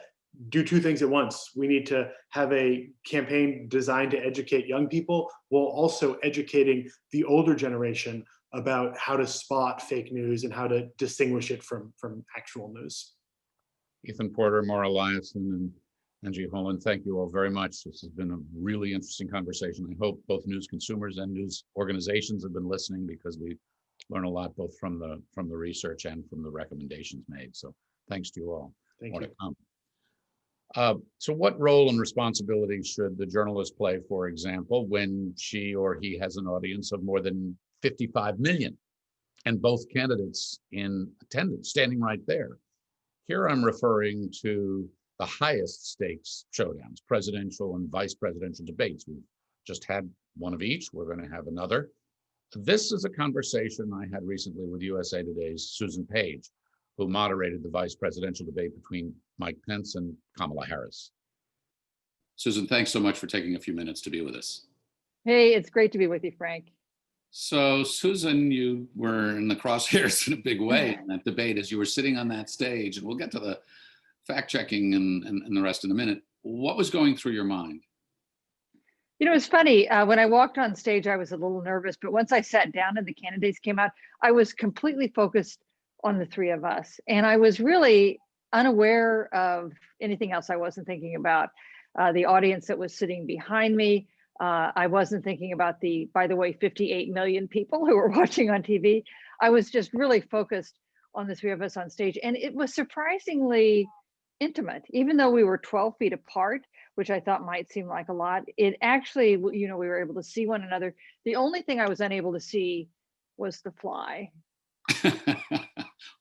do two things at once. We need to have a campaign designed to educate young people, while also educating the older generation about how to spot fake news and how to distinguish it from actual news. Ethan Porter, Maura Liasson, and Angie Holland, thank you all very much. This has been a really interesting conversation. I hope both news consumers and news organizations have been listening, because we learn a lot both from the research and from the recommendations made. So thanks to you all. Thank you. So what role and responsibility should the journalist play, for example, when she or he has an audience of more than 55 million? and both candidates in attendance, standing right there. Here I'm referring to the highest stakes showdowns, presidential and vice presidential debates. We've just had one of each. We're going to have another. This is a conversation I had recently with USA Today's Susan Page, who moderated the vice presidential debate between Mike Pence and Kamala Harris. Susan, thanks so much for taking a few minutes to be with us. Hey, it's great to be with you, Frank. So, Susan, you were in the crosshairs in a big way in that debate as you were sitting on that stage, and we'll get to the fact checking and the rest in a minute. What was going through your mind? You know, it's funny. When I walked on stage, I was a little nervous, but once I sat down and the candidates came out, I was completely focused on the three of us. And I was really unaware of anything else. I wasn't thinking about the audience that was sitting behind me. I wasn't thinking about the, by the way, 58 million people who were watching on TV. I was just really focused on the three of us on stage. And it was surprisingly intimate, even though we were 12 feet apart, which I thought might seem like a lot. It actually, you know, we were able to see one another. The only thing I was unable to see was the fly.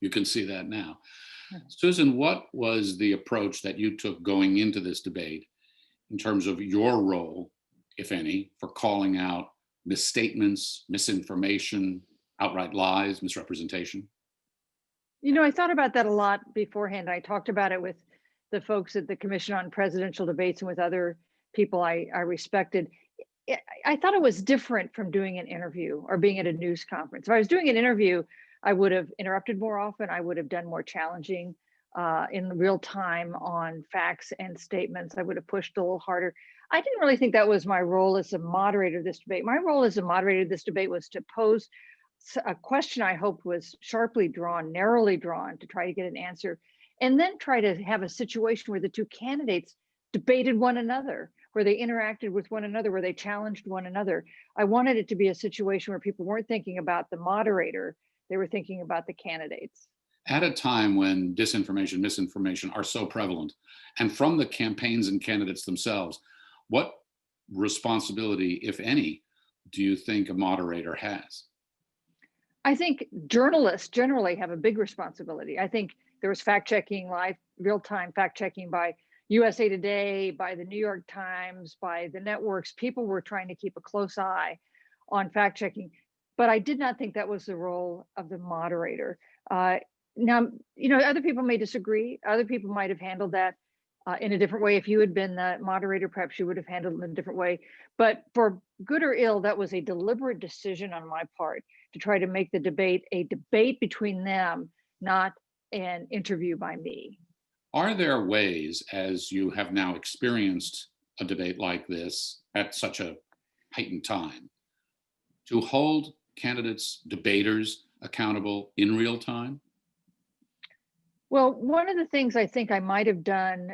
You can see that now. Susan, what was the approach that you took going into this debate in terms of your role, if any, for calling out misstatements, misinformation, outright lies, misrepresentation? You know, I thought about that a lot beforehand. I talked about it with the folks at the Commission on Presidential Debates and with other people I respected. I thought it was different from doing an interview or being at a news conference. If I was doing an interview, I would have interrupted more often. I would have done more challenging in real time on facts and statements. I would have pushed a little harder. I didn't really think that was my role as a moderator of this debate. My role as a moderator of this debate was to pose a question I hoped was sharply drawn, narrowly drawn, to try to get an answer, and then try to have a situation where the two candidates debated one another, where they interacted with one another, where they challenged one another. I wanted it to be a situation where people weren't thinking about the moderator, they were thinking about the candidates. At a time when disinformation, misinformation are so prevalent, and from the campaigns and candidates themselves, what responsibility, if any, do you think a moderator has? I think journalists generally have a big responsibility. I think there was fact-checking, live, real-time fact-checking by USA Today, by the New York Times, by the networks. People were trying to keep a close eye on fact-checking, but I did not think that was the role of the moderator. Now, you know, other people may disagree. Other people might have handled that in a different way. If you had been the moderator, perhaps you would have handled it in a different way. But for good or ill, that was a deliberate decision on my part to try to make the debate a debate between them, not an interview by me. Are there ways, as you have now experienced a debate like this at such a heightened time, to hold candidates, debaters accountable in real time? Well, one of the things I think I might have done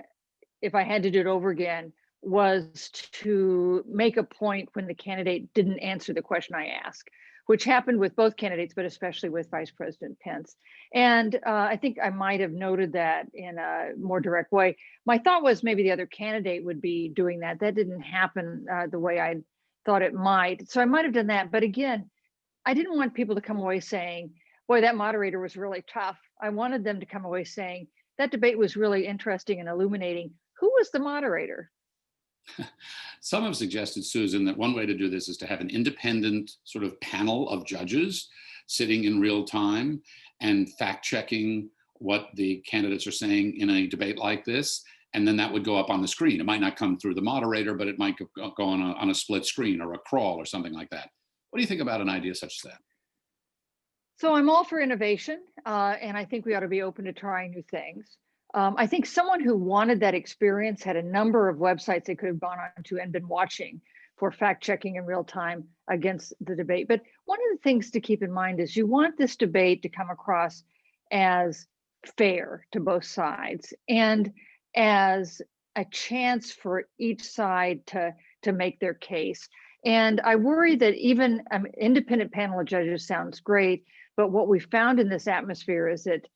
if I had to do it over again was to make a point when the candidate didn't answer the question I asked, which happened with both candidates, but especially with Vice President Pence. And I think I might have noted that in a more direct way. My thought was maybe the other candidate would be doing that. That didn't happen the way I thought it might. So I might have done that. But again, I didn't want people to come away saying, boy, that moderator was really tough. I wanted them to come away saying, that debate was really interesting and illuminating. Who was the moderator? Some have suggested, Susan, that one way to do this is to have an independent sort of panel of judges sitting in real time and fact-checking what the candidates are saying in a debate like this. And then that would go up on the screen. It might not come through the moderator, but it might go on a split screen or a crawl or something like that. What do you think about an idea such as that? So I'm all for innovation, and I think we ought to be open to trying new things. I think someone who wanted that experience had a number of websites they could have gone on to and been watching for fact checking in real time against the debate. But one of the things to keep in mind is you want this debate to come across as fair to both sides and as a chance for each side to make their case. And I worry that even an independent panel of judges sounds great, but what we found in this atmosphere is that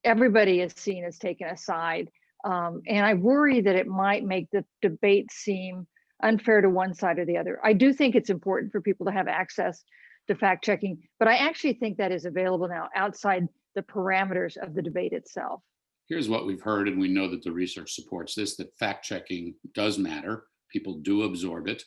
everybody is seen as taking a side. And I worry that it might make the debate seem unfair to one side or the other. I do think it's important for people to have access to fact checking, but I actually think that is available now outside the parameters of the debate itself. Here's what we've heard, and we know that the research supports this, that fact checking does matter. People do absorb it.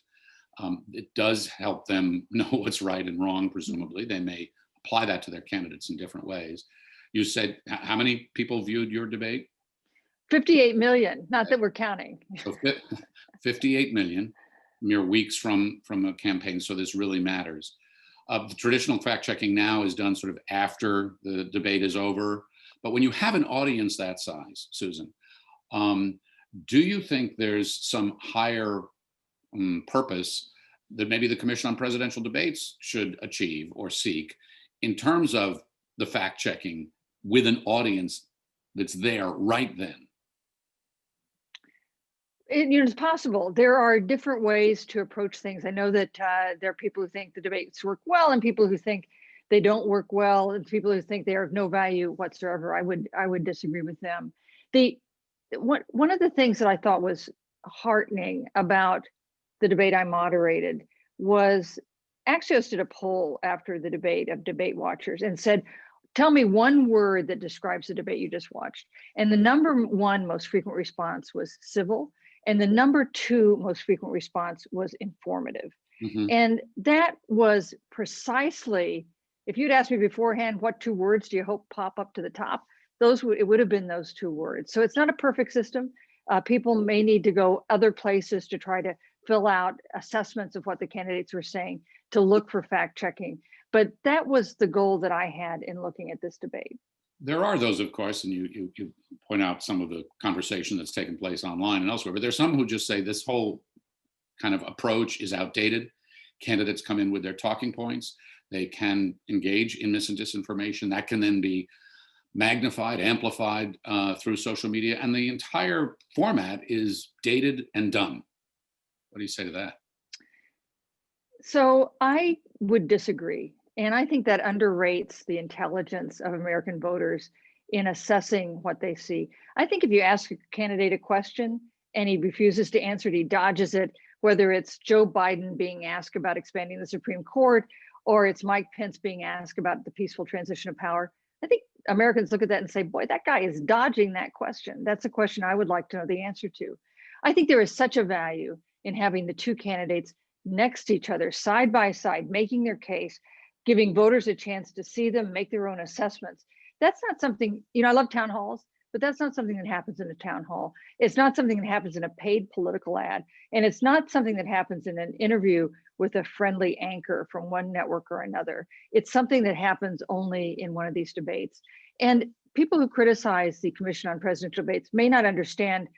It does help them know what's right and wrong, presumably. They may apply that to their candidates in different ways. You said, how many people viewed your debate? 58 million, not that we're counting. So 58 million, mere weeks from a campaign, so this really matters. The traditional fact checking now is done sort of after the debate is over. But when you have an audience that size, Susan, do you think there's some higher purpose that maybe the Commission on Presidential Debates should achieve or seek in terms of the fact checking with an audience that's there right then? It's possible. There are different ways to approach things. I know that there are people who think the debates work well and people who think they don't work well, and people who think they are of no value whatsoever. I would disagree with them. One of the things that I thought was heartening about the debate I moderated was Axios did a poll after the debate of debate watchers and said, tell me one word that describes the debate you just watched. And the number one most frequent response was civil. And the number two most frequent response was informative. Mm-hmm. And that was precisely, if you'd asked me beforehand, what two words do you hope pop up to the top? It would have been those two words. So it's not a perfect system. People may need to go other places to try to fill out assessments of what the candidates were saying to look for fact checking. But that was the goal that I had in looking at this debate. There are those, of course, and you point out some of the conversation that's taken place online and elsewhere, but there's some who just say this whole kind of approach is outdated. Candidates come in with their talking points. They can engage in mis and disinformation. That can then be magnified, amplified through social media, and the entire format is dated and done. What do you say to that? So I would disagree. And I think that underrates the intelligence of American voters in assessing what they see. I think if you ask a candidate a question and he refuses to answer it, he dodges it, whether it's Joe Biden being asked about expanding the Supreme Court, or it's Mike Pence being asked about the peaceful transition of power, I think Americans look at that and say, boy, that guy is dodging that question. That's a question I would like to know the answer to. I think there is such a value in having the two candidates next to each other, side by side, making their case, giving voters a chance to see them, make their own assessments. That's not something, I love town halls, but that's not something that happens in a town hall. It's not something that happens in a paid political ad. And it's not something that happens in an interview with a friendly anchor from one network or another. It's something that happens only in one of these debates. And people who criticize the Commission on Presidential Debates may not understand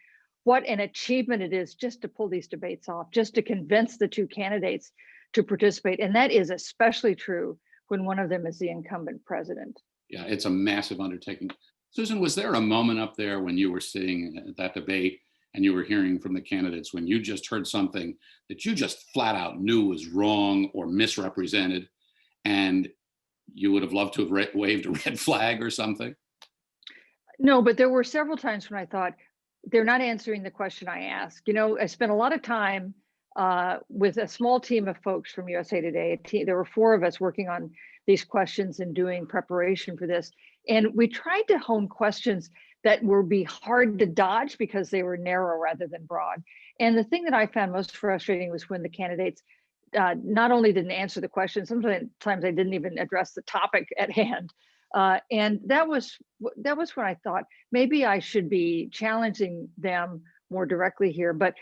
what an achievement it is just to pull these debates off, just to convince the two candidates to participate. And that is especially true when one of them is the incumbent president. Yeah, it's a massive undertaking. Susan, was there a moment up there when you were sitting at that debate and you were hearing from the candidates when you just heard something that you just flat out knew was wrong or misrepresented, and you would have loved to have waved a red flag or something? No, but there were several times when I thought, they're not answering the question I asked. I spent a lot of time with a small team of folks from USA Today. There were 4 of us working on these questions and doing preparation for this. And we tried to hone questions that would be hard to dodge because they were narrow rather than broad. And the thing that I found most frustrating was when the candidates not only didn't answer the question, sometimes they didn't even address the topic at hand. And that was when I thought maybe I should be challenging them more directly here. But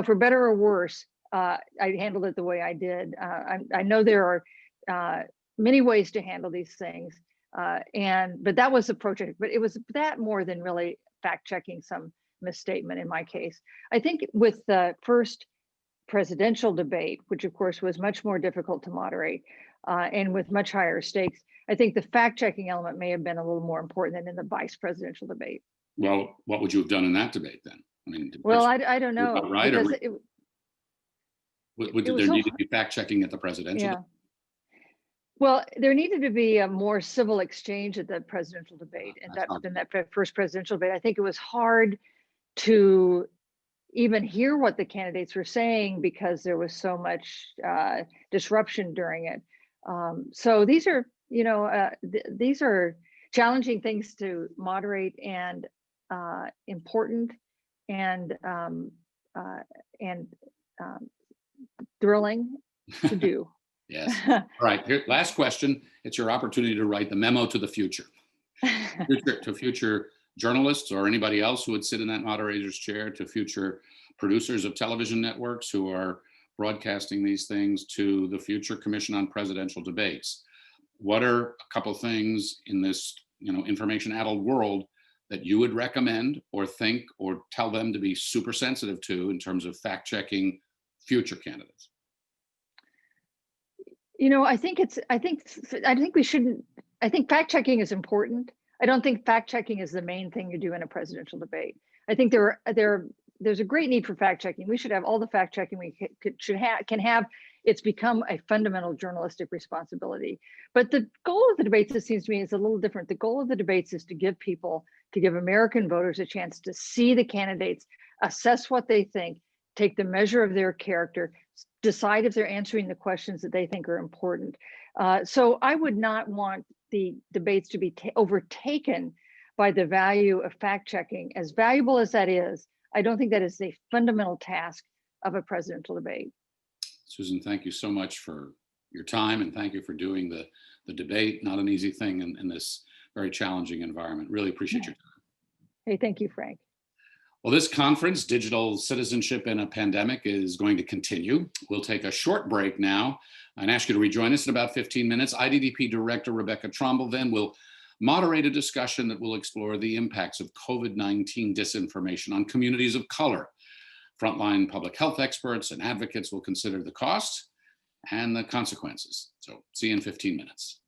for better or worse, I handled it the way I did. I know there are many ways to handle these things, but that was the project. But it was that more than really fact checking some misstatement in my case. I think with the first presidential debate, which of course was much more difficult to moderate and with much higher stakes, I think the fact-checking element may have been a little more important than in the vice presidential debate. Well, what would you have done in that debate then? I mean, well, I don't know. Right? Or would there need to be fact-checking at the presidential debate? Well, there needed to be a more civil exchange at the presidential debate, and in that first presidential debate, I think it was hard to even hear what the candidates were saying because there was so much disruption during it. So these are, these are challenging things to moderate and important and thrilling to do. Yes. All right. Here, last question. It's your opportunity to write the memo to the future. To future journalists or anybody else who would sit in that moderator's chair, to future producers of television networks who are broadcasting these things, to the future Commission on Presidential Debates. What are a couple things in this, information-addled world that you would recommend or think or tell them to be super sensitive to in terms of fact-checking future candidates? I think we shouldn't, I think fact checking is important. I don't think fact checking is the main thing you do in a presidential debate. I think there's a great need for fact checking. We should have all the fact checking we can have. It's become a fundamental journalistic responsibility. But the goal of the debates, it seems to me, is a little different. The goal of the debates is to give American voters a chance to see the candidates, assess what they think, take the measure of their character, decide if they're answering the questions that they think are important. So I would not want the debates to be overtaken by the value of fact checking. As valuable as that is, I don't think that is a fundamental task of a presidential debate. Susan, thank you so much for your time, and thank you for doing the debate. Not an easy thing in this very challenging environment. Really appreciate your time. Hey, thank you, Frank. Well, this conference, Digital Citizenship in a Pandemic, is going to continue. We'll take a short break now and ask you to rejoin us in about 15 minutes. IDDP Director Rebecca Tromble then will moderate a discussion that will explore the impacts of COVID-19 disinformation on communities of color. Frontline public health experts and advocates will consider the cost and the consequences. So see you in 15 minutes.